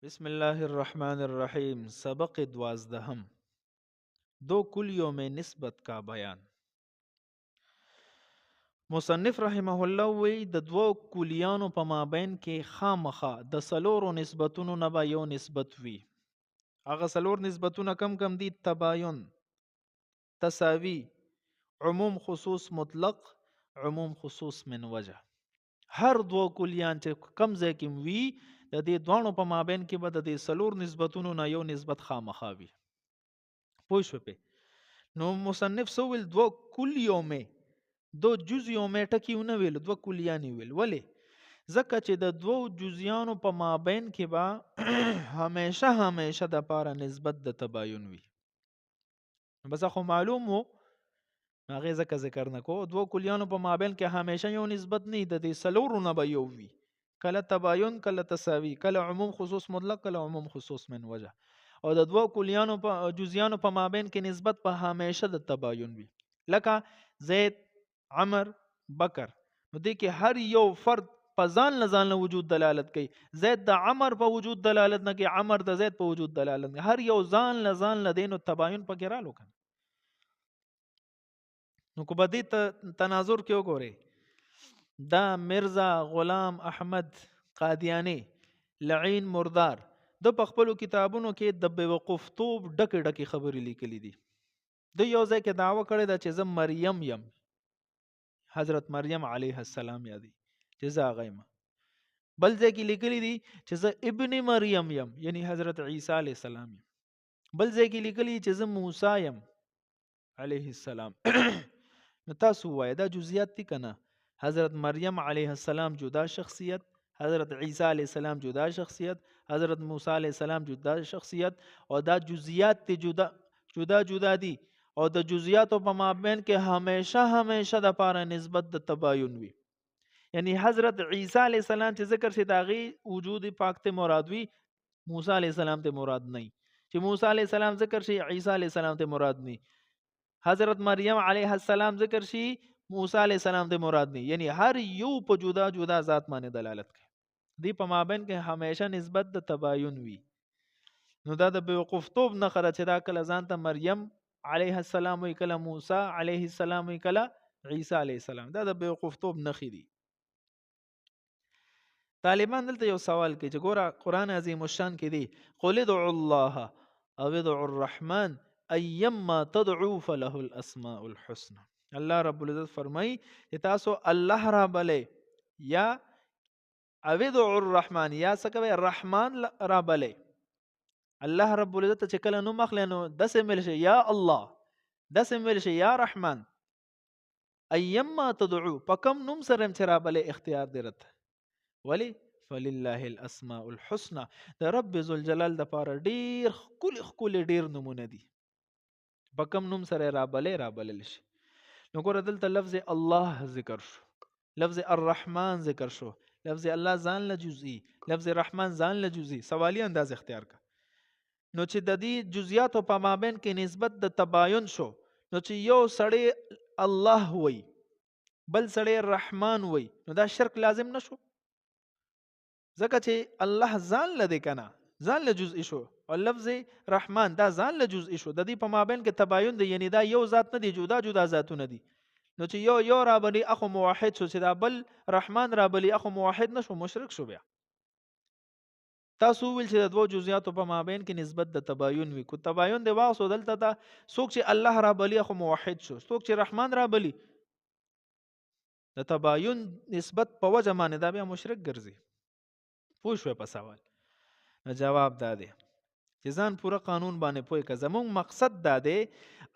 بسم الله الرحمن الرحیم. سبق 12 دو کلیوں میں نسبت کا بیان. مصنف رحمه الله وی د دوو کلیانو په مابین کې خامخه د سلورو نسبتونو نه به یو نسبت وي. هغه سلور نسبتونه کم کم دي: تباین، تساوی، عموم خصوص مطلق، عموم خصوص من وجه. هر دوه کلیان چې کم ځای کې وي د دې دوانو په مابین کې به د دې سلور نسبتونو نه یو نسبت خامخا وي. پوه شو په نو مصنف سوول دو کلیو میں دو جزیوں میں ټکیونه ویل، دو کلیانی ویل. ولی ځکه چې د دوو جزیانو په مابین کې به همیشه د پاره نسبت د تباین وي. بس خو معلوم وو، هغه ځکه ذکر نه کو. دوو کلیانو په مابین کې همیشه یو نسبت نه د دې سلورو نه به یو وي، کله تباین، کله تساوی، کله عموم خصوص مطلق، کله عموم خصوص من وجه. او د دوو کلیانو په جزیانو په مابین کې نسبت په همیشه د تباین وي. لکه زید، عمر، بکر. نو دې کې هر یو فرد په ځان له وجود دلالت کوي. زید د عمر په وجود دلالت نه کوي، عمر د زید په وجود دلالت کوي. هر یو ځان له دینو تباین پکې رالو کنه. نو کو بدی تناظر کې وګورئ، دا مرزا غلام احمد قادیانی لعین مردار د په خپلو کتابونو کې د بیوقوفتوب ډکې ډکې خبرې لیکلي دي. د یو ځای کې دعوه کړې ده چې زه مریم یم، حضرت مریم علیه السلام یادي چې زه هغه یم. بل ځای کې لیکلي دي چې زه ابن مریم یم، یعنی حضرت عیسی علیه السلام یم. بل ځای کې لیکلي چې زه موسی یم علیه السلام. نو تاسو وایه دا جزئیات دي کنه. حضرت مریم علیه السلام جدا شخصیت، حضرت عیسی علیه السلام جدا شخصیت، حضرت موسی علیه السلام جدا شخصیت، او دا جزئیات تی جدا دي. او د جزئیاتو په مابین کې همیشه د پاره نسبت د تباین وي. یعنی حضرت عیسی علیه السلام چې ذکر شي داغي وجود پاک ته مراد وي، موسی علیه السلام ته مراد نه. چې موسی علیه السلام ذکر شي، عیسی علیه السلام ته مراد نه. حضرت مریم علیه السلام ذکر شي، موسی علیہ السلام ته مراد نه. یعنی هر یو په جدا جدا ذات باندې دلالت کوي. دی په مابین کې همیشه نسبت د تباین وي. نو دا د بیوقوفتوب نه خره چې دا کله ځان ته مریم علیه السلام وی، کله موسی علیه السلام وی، کله عیسی علیه السلام. دا د بیوقوفتوب نخې دي. طالبان دلته یو سوال کوي چې ګوره قرآن عظیم الشان کې دی قل ادعوا الله او ادعوا الرحمن ایما تدعو فله الاسماء الحسنى. الله رب العزت فرمای چې تاسو الله را بلې یا او ادعوا الرحمن، یا سکوي رحمان را بلې. الله رب العزت چې کله نوم اخلي نو داسې مل شي یا الله، داسې مل شي یا رحمان. ایما تدعو په کوم نوم سره چې را بلې اختیار دی رته. ولی فلله الاسماء الحسنى، د رب ذوالجلال د پاره ډیر ښکلي ډیر نمونه دي. په کوم نوم سره را بلل شي. نو ګوره دلته لفظ الله ذکر شو، لفظ الرحمن ذکر شو، لفظ الله ځان له جزئی، لفظ رحمان ځان له جزئی. سوالی انداز اختیار کا. نو چې د دې جزئیاتو په مابین کې نسبت د تباین شو، نو چې یو سړی الله وای بل سړی رحمان وای، نو دا شرک لازم نشو. ځکه چې الله ځان له دی کنه، ځان له جزئی شو، او لفظ رحمان دا ځان له جزئی شو. د دې په مابین کې تباین دی، یعنی دا یو ذات نه دی، جدا جدا ذاتونه دي. نو چې یو را بلی اخو موحد شو، چې دا بل رحمان را بلی اخو موحد نشو، مشرک شو. بیا تاسو ویل چې د دوه جزئیاتو په مابین کې نسبت د تباین وي. کو تباین دی واغسو دلته تا څوک چې الله را بلی اخو موحد شو، څوک چې رحمان را بلی، د تباین نسبت په وجه باندې دا بیا مشرک ګرځي. پوه شو په سوال؟ نو جواب دا دی چې ځان پوره قانون باندې پوه که. زمونږ مقصد دا دی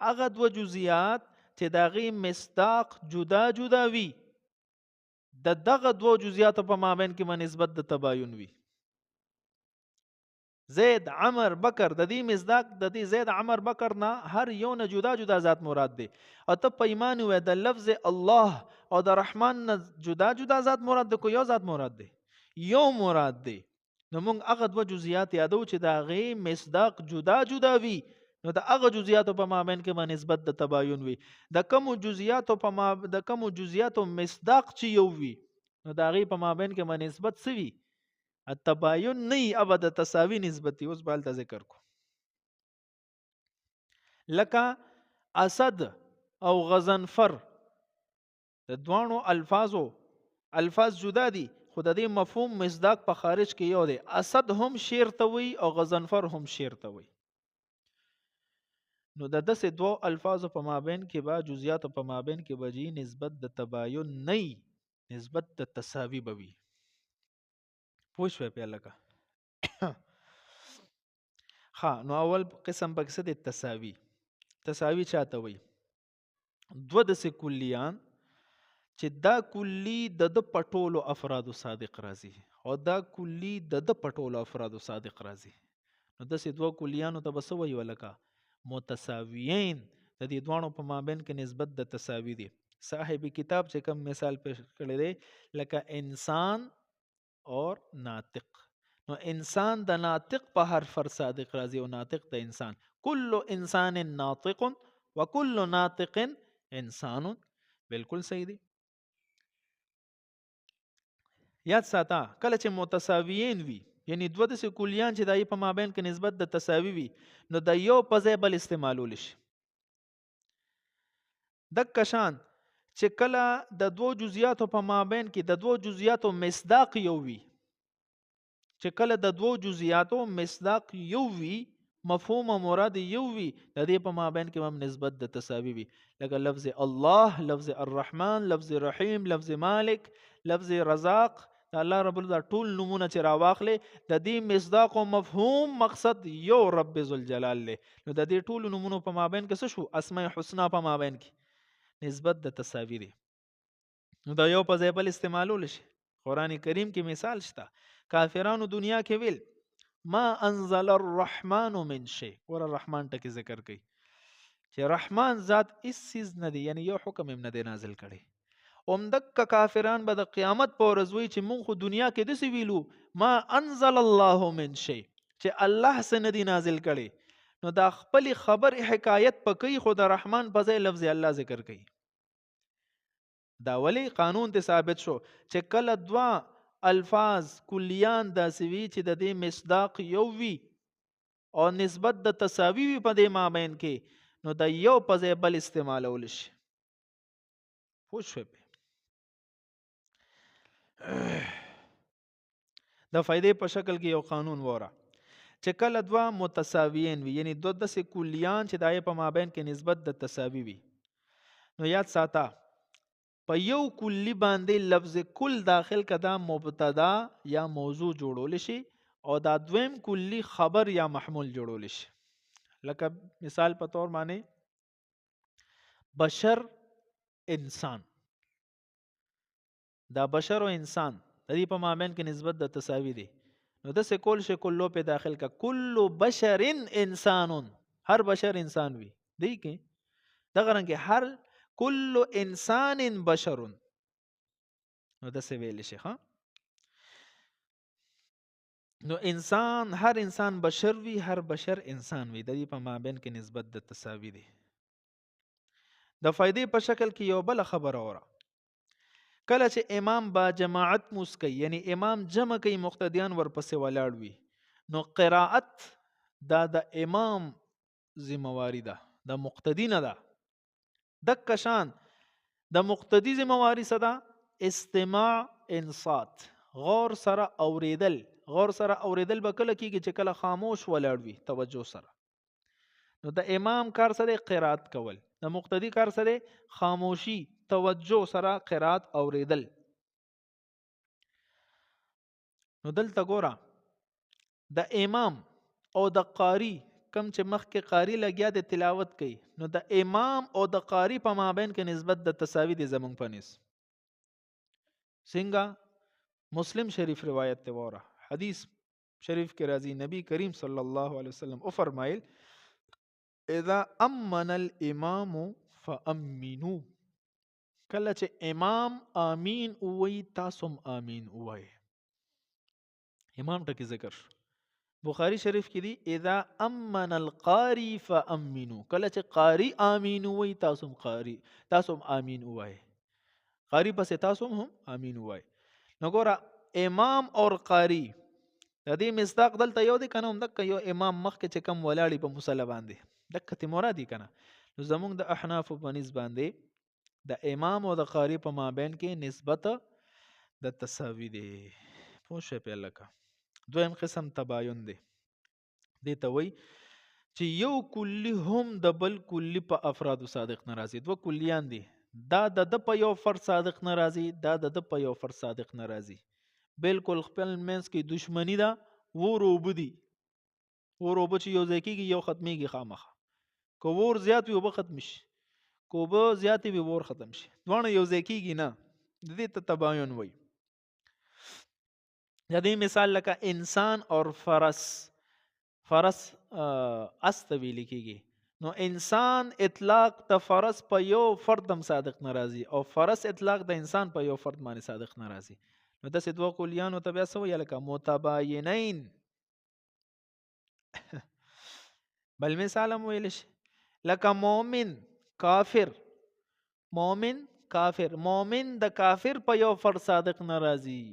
هغه دوه جزئیات چې داغي مصداق جدا جدا وي، د دغه دوه جزئیاتو په مابین کې به نسبت د تباین وي. زید، عمر، بکر، د دې مصداق د دې زید، عمر، بکر نه هر یو نه جدا جدا ذات مراد دی. او ته په ایمان وې د لفظ الله او د رحمان نه جدا جدا ذات مراد دی، کو یو ذات مراد دی؟ یو مراد دی. نو موږ هغه دوه جزئیات یادو چې د هغې مصداق جدا جدا وي، نو د هغه جزئیاتو په مابین کې به نسبت د تباین وي. د کومو جزئیاتو مصداق چې یو وي، نو د هغې په مابین کې به نسبت څه وي؟ التباین نه ابد تساوی نسبتی. اوس بالته ذکر کو لکه اسد او غضنفر د دوانو الفاظ جدا دي، خو د دې مفهوم مصداق په خارج کې یو دی. اسد هم شیر ته وي او غضنفر هم شیر ته وي. نو د داسې دوه الفاظو په مابین کې به جزئیاتو په مابین کې به جي نسبت د تباین نه نسبت د تساوی به وي. پوه شوې په لکه ها. نو اول قسم پکې د تساوی. تساوی چاته وي؟ دوه داسې کلیان چې دا کلی د پټولو افراد صادق راځي او دا کلی د پټولو افراد صادق راځي. نو داسې دوه کلیانو ته بس وایي ولکه متساویین. د دې دوانو په مابین کې نسبت د تساوی دی. صاحب کتاب چې کوم مثال پیش کړی دی لکه انسان اور ناطق. نو انسان د ناطق په حرف صادق راځي او ناطق د انسان. کل انسان ناطق وکل ناطق انسان. بالکل صحیح دی. یاد ساته کله چې متساویین وي یعنی دوه داسې کلیان چې دای په مابین کې نسبت د تساوی وي نو د یو په ځای بل استعمالول شي. دک شان چې کله د دوه جزئیاتو په مابین کې د دوه جزئیاتو مصداق یو وي، چې کله د دوه جزئیاتو مصداق یو وي مفهوم او مراد یو وي د دې په مابین کې هم نسبت د تساوی وي. لکه لفظ الله، لفظ الرحمن، لفظ رحیم، لفظ مالک، لفظ رزاق. الله رب العزت ټول نمونه چې راواخلې د دې مصداق او مفهوم مقصد یو رب ذوالجلال له. نو د دې ټول نمونو په مابین کې څه شو؟ اسماء الحسنا په مابین کې نسبت د تساوی دی. نو دا یو په ځای بل استعمالول شي. قرآن کریم کې مثال شته. کافرانو دنیا کې ویل ما انزل الرحمن من شيء. ور الرحمن ټکی ذکر کوي چې رحمان ذات اس چیز نه دی، یعنی یو حکم هم نه دی نازل کړي. اومدک کافران به د قیامت په ورځ وی چې مونږ خو دنیا کې داسې ویلو ما انزل الله من شيء چې الله څه نه دی نازل کړي. نو دا خپل خبر حکایت پکې خو د رحمان په ځای لفظ الله ذکر کوي. دا ولی قانون ته ثابت شو چې کله دوا الفاظ کلیان داسې وي چې د دې مصداق یو وي او نسبت د تساوی وي په دې مابین کې نو د یو په ځای بل استعمالول شي. پوه شوې؟ د فائدې په شکل کې یو قانون وره چې کله دوا متساویین وي یعنی دو داسې کلیان چې د په مابین کې نسبت د تساوی وي نو یاد ساته په یو کلی باندې لفظ کل داخل کدا مبتدا یا موضوع جوړول شي او دا دویم کلی خبر یا محمول جوړول شي. لکه مثال په تور باندې بشر انسان. دا بشر او انسان د دې په مابین کې نسبت د تساوی دی. نو د څه کول شي کلو په داخل کا کل بشر انسان. هر بشر انسان وي دی کې دغه رنګ هر کل انسان بشر. نو د څه ویل شي ها. نو انسان هر انسان بشر وي، هر بشر انسان وي. د دې په مابین کې نسبت د تساوی دی. د فائدې په شکل کې یو بل خبر اوره کله چې امام با جماعت مسکی یعنی امام جمع کوي مقتدیان ورپسې ولاړ وي نو قرائت دا د امام ذمہواری ده، د مقتدی نه ده. دک شان د مقتدی ذمہواری صدا استماع انصات، غور سره اوریدل. غور سره اوریدل به کله کیږي چې کله خاموش ولاړ وي توجه سره. نو د امام کار سره قرائت کول، د مقتدی کار سره خاموشی توجه سره قرائت اوریدل. نو دلته ګوره د امام او د قاری کم چې مخکې قاری لګیا د تلاوت کوي نو د امام او د قاری په مابین کې نسبت د تساوی دی زمونږ په نس. څنګه؟ مسلم شریف روایت ته وره حدیث شریف کې راځي نبی کریم صلی الله علیه وسلم او فرمایل اذا امن الامام فامنوا. کله چې امام امین وای تاسو امین وای. امام ټکی ذکر بخاری شریف کې دی اذا امن القاری فامنوا. کله چې قاری امین وای تاسو امین وای. قاری پس تاسو هم امین وای. نو ګوره امام اور قاری د دې مصداق دلته یو دی کنه، همدغه یو امام مخکې چې کم ولاړی په مصلی باندې دغه ته مراد دی کنه. نو زمونږ د احناف په نسبت باندې د امام او د قاری په مابین کې نسبت د تساوی دی. پوه شئ په لکه. دویم قسم تباین دی. دې ته وایي چې یو کلی هم د بل کلی په افرادو صادق نه راځي. دوه کلیان دي، دا د په یو فرد صادق نه راځي، دا د په یو فرد صادق نه راځي. بالکل خپل منځ کې دشمنی ده، ور اوبه دي، ور اوبه چې یو ځای کېږي یو ختمیږي خامخا. که ور زیات وي اوبه ختم شي، که اوبه زیاتې وي ور ختم شي، دواړه یو ځای کېږي نه. د دې ته تباین وایي. د دې مثال لکه انسان اور فرس. فرس اس ته ویل کېږي. نو انسان اطلاق د فرس په یو فرد هم صادق نه راځي، او فرس اطلاق د انسان په یو فرد باندې صادق نه راځي. نو داسې دوه کلیانو ته بیا څه وایي لکه متباینین. بل مثال هم ویلی شي لکه مؤمن کافر. مؤمن کافر، مؤمن د کافر په یو فرد صادق نه راځي.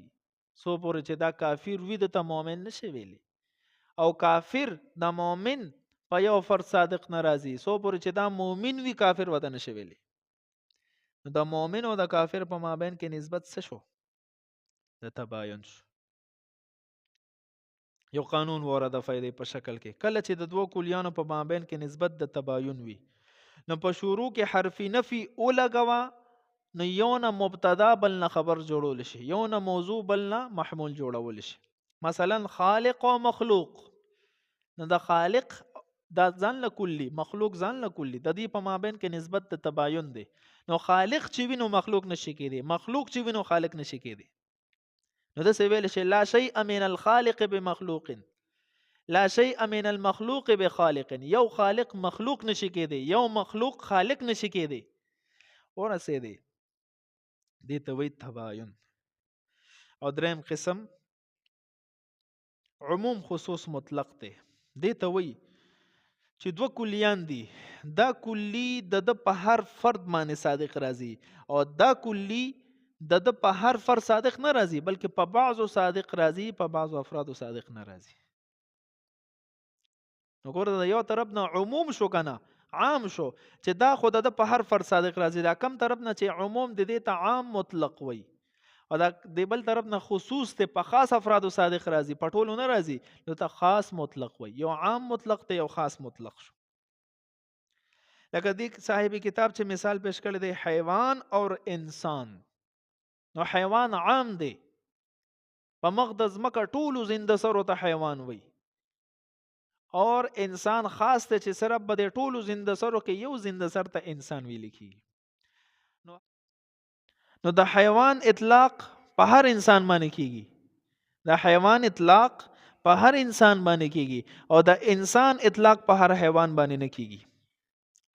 سو پورې چې دا کافر وي دته مؤمن نشي ویلی، او کافر د مؤمن په یو فرد صادق نه راځي. سو پورې چې دا مؤمن وي کافر وته نشي ویلی. نو د مؤمن او د کافر په مابین کې نسبت څه شو؟ د تباین شو. یو قانون وره د فائدې په شکل کې کله چې د دوه کلیانو په مابین کې نسبت د تباین وي، نو په شروع کې حرف نفي اولګوا، نو یو نه مبتدا بل نه خبر جوړول شي، یو نه موضوع بل نه محمول جوړول شي. مثلا خالق او مخلوق. نو د خالق دا ځان له کلی، مخلوق ځان له کلی، د دې په مابین کې نسبت د تباین دی. نو خالق چې وي نو مخلوق نشي کېدی، مخلوق چې وي نو خالق نشي کېدی. نو داسې ویل شي لا شیء من الخالق بمخلوق، لا شیء من المخلوق بخالق. یو خالق مخلوق نشي کېدی، یو مخلوق خالق نشي کېدی. ورسېدی. دې ته وایي تباین. او دریم قسم عموم خصوص مطلق دی. دې ته وایي چې دوه کلیان دي، دا کلی د په هر فرد باندې صادق راځي، او دا کلی د په هر فرد صادق نه راځي، بلکې په بعضو صادق راځي، په بعضو افرادو صادق نه راځي. نو ګوره د یو طرف نه عموم شو کنه، عام شو چې دا خو د په هر فرد صادق راځي. دا کم طرف نه چې عموم د دې ته عام مطلق وي، او دا د بل طرف نه خصوص ته په خاص افرادو صادق راځي، په ټولو نه راځي، نو ته خاص مطلق وي. یو عام مطلق ته یو خاص مطلق شو. لکه دې صاحب کتاب چې مثال پیش کړی دی حیوان اور انسان. نو حیوان عام دی، په مخ د ځمکه ټولو زنده سرو ته حیوان وي، اور انسان خاص ته چې صرف به د ټولو زنده سرو کې یو زنده سر ته انسان ویل کېږي. نو د حیوان اطلاق په هر انسان باندې کېږي، د حیوان اطلاق په هر انسان باندې کېږي، او د انسان اطلاق په هر حیوان باندې نه کېږي.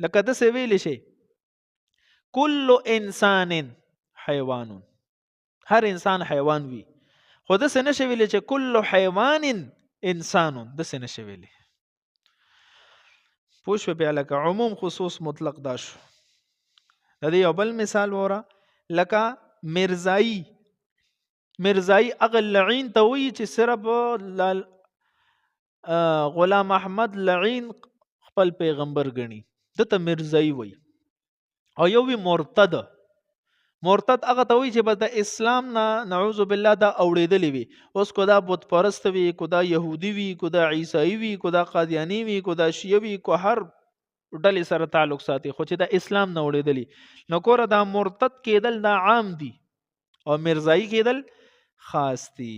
لکه داسې ویلی شي کل انسان حیوان، هر انسان حیوان وي، خو داسې نشي ویلی چې کل حیوان انسان، داسې نشي ویلی. پوه شوې بیا لکه عموم خصوص مطلق دا شو. د دې یو بل مثال وره لکه مرزایی. مرزایی هغه لعین ته وایي چې صرف غلام احمد لعین خپل پیغمبر ګڼي، دته مرزایی وایي. او یو وی مرتد. مرتد هغه ته وایي چې بس د اسلام نه نعوذ بالله دا اوړېدلی وي. اوس کو دا بت پرست وي، کو دا یهودي وي، کو دا عیسائی وي، کو دا قادیانی وي، کو دا شیعه وي، کو هر ډلې سره تعلق ساتي، خو چې دا اسلام نه اوړېدلی. نو ګوره دا مرتد کېدل دا عام دي، او مرزایی کېدل خاص دي.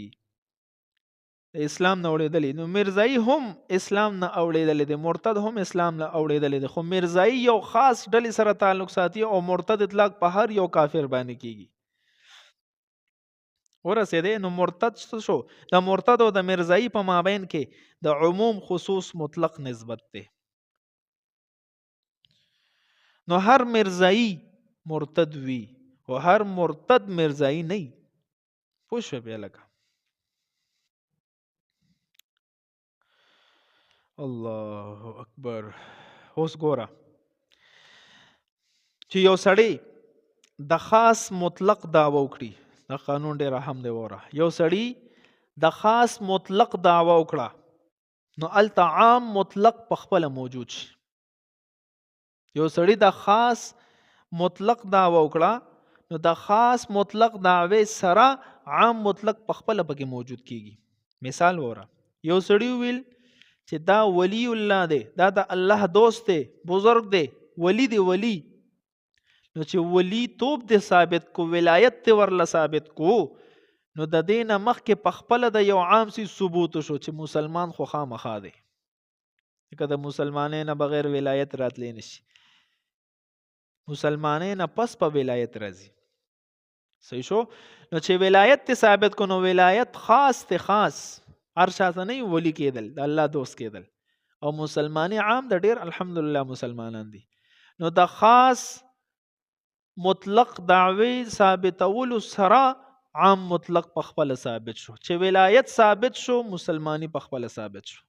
اسلام نه اوړېدلی. نو مرزایی هم اسلام نه اوړېدلی دی، مرتد هم اسلام نه اوړېدلی دی، خو مرزایی یو خاص ډلې سره تعلق ساتي، او مرتد اطلاق په هر یو کافر باندې کېږي. ورسېدی. نو مرتد څه شو؟ د مرتد او د مرزایی په مابین کې د عموم خصوص مطلق نسبت دی. نو هر مرزایی مرتد وي، او هر مرتد مرزایی نه. پوه شوې بیا لکه الله اکبر. اوس ګوره چې یو سړی د خاص مطلق دعوه وکړي، دا قانون ډېر اهم دی. وره یو سړی د خاص مطلق دعوه وکړه نو الته عام مطلق په خپل موجود شي. یو سړی د خاص مطلق دعوه وکړه نو د خاص مطلق دعوی سره عام مطلق په خپل پکې موجود کیږي. مثال وره، یو سړی ویل چې دا ولی الله دی، دا د الله دوست دی، بزرگ دی، ولی دی ولی، نو چې ولی توب دی ثابت کو، ولایت دی ورله ثابت کو، نو د دینه مخکې په خپل د یو عام سی ثبوت شو چې مسلمان خو خامخا دی، که د مسلمانۍ نه بغیر ولایت راتلی نشي، مسلمانۍ نه پس په ولایت راځي. صحیح شو؟ نو چې ولایت تی ثابت کو نو ولایت خاص تی خاص، هر شاته نه ولی کېدل، د الله دوست کېدل، او مسلمانی عام د ډیر الحمدلله مسلمانان دي. نو د خاص مطلق دعوی ثابتولو سره عام مطلق په خپل ثابت شو، چې ولایت ثابت شو مسلمانی په خپل ثابت شو.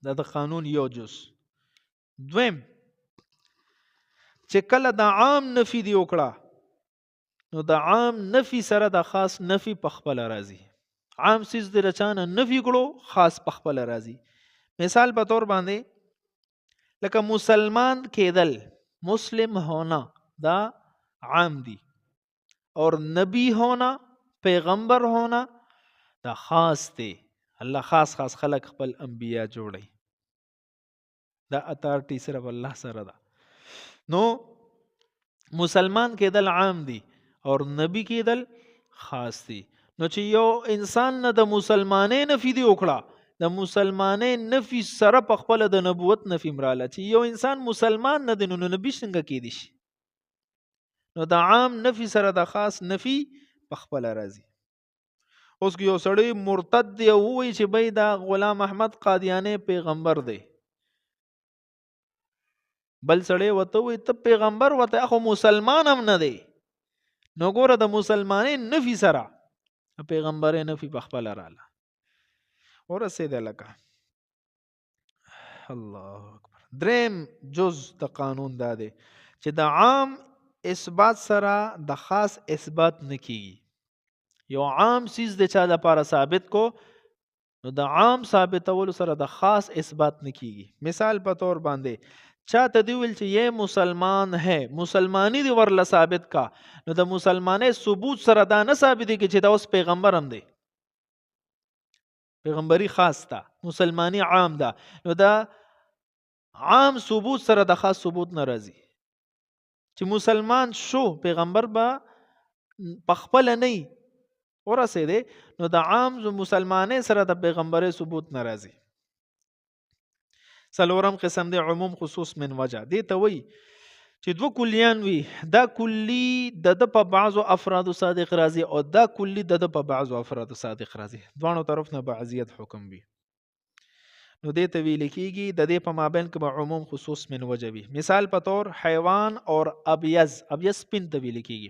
دا د قانون یو جز. دویم، چې کله د عام نفی دی وکړه نو د عام نفی سره د خاص نفی په خپل راځي. عام سیز د رچانه نفی کړو، خاص په خپل راځي. مثال په تور باندې لکه مسلمان کېدل، مسلم ہونا دا عام دی، اور نبی ہونا، پیغمبر ہونا دا خاص دی. الله خاص خاص خلق خپل انبیاء جوړي، دا اتارټي صرف الله سره ده. نو مسلمان کېدل عام دی اور نبی کېدل خاص دی. نو چې یو انسان نه د مسلمانۍ نفی دی وکړه، د مسلمانۍ نفی سره په خپل د نبوت نفی مراله، چې یو انسان مسلمان نه دی نو نبی څنګه کېدی شي؟ نو د عام نفی سره د خاص نفی په خپل راځي. اوس یو سړی مرتد دی او وایي چې بای دا غلام احمد قادیانی پیغمبر دی، بل سړی وته وایي ته پیغمبر وته خو مسلمان هم نه دی، نو ګوره د مسلمانۍ نفی سره پیغمبر نفی په خپل رااله. ورسېده لکه الله اکبر. دریم جز د قانون دا دی چې د عام اثبات سره د خاص اثبات نه کیږي. یو عام چیز د چا لپاره ثابت کو نو د عام ثابتولو سره د خاص اثبات نه کیږي. مثال په تور باندې چاته دی ویل چې یہ مسلمان ہے، مسلمانی دی ورله ثابت کا، نو د مسلمانۍ ثبوت سره دا نه ثابت دی چې دا اوس پیغمبر هم دی، پیغمبري خاص ده، مسلمانی عام ده، نو دا عام ثبوت سره د خاص ثبوت نه راځي. چې مسلمان شو پیغمبر به پخپل نه ورسېده نو د عام مسلمانۍ سره د پیغمبري ثبوت نه راځي. څلورم قسم دی عموم خصوص من وجه. دی ته وایي چې دو کلیان وي، دا کلی د په بعضو افرادو صادق راځي او دا کلی د په بعضو افرادو صادق راځي، دوانو طرف نه بعضیت حکم وي. نو دې ته ویل کېږي د دې په مابین کې به عموم خصوص من وجه وي. مثال په طور حیوان اور ابیض، ابیض سپین ته ویل کېږي.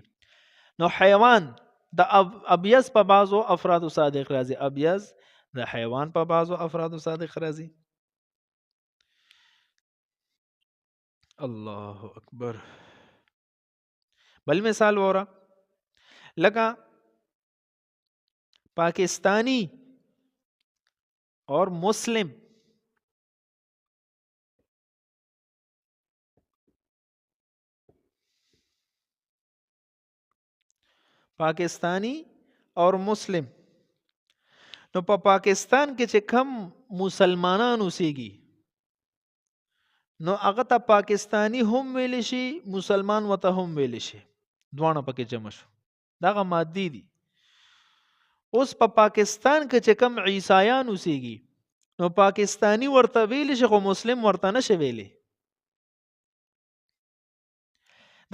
نو حیوان د ابیض په بعضو افرادو صادق راځي، ابیض د حیوان په بعضو افرادو صادق راځي. الله اکبر. بل مثال وره لکه پاکستانی اور مسلم، پاکستانی اور مسلم. نو په پاکستان کې چې کم مسلمانان اوسېږي نو هغه ته پاکستانی هم ویل شي، مسلمان وته هم ویل شي، دواړه پکې جمع شو، دغه مادي دي. اوس په پاکستان کې چې کم عیسایان اوسېږي نو پاکستانی ورته ویل شي خو مسلم ورته نشي ویلی.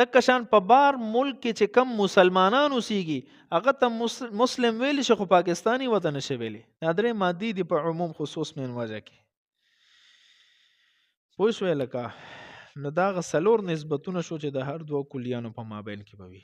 دغه شان په بار ملک کې چې کم مسلمانان اوسېږي هغه ته مسلم ویل شي خو پاکستانی ورته نشي ویلی. دا درې مادي دي په عموم خصوص من وجه کې. پوه شوې لکه نو دا څلور نسبتونه شو چې د هر دوه کلیانو په مابین کې به وي.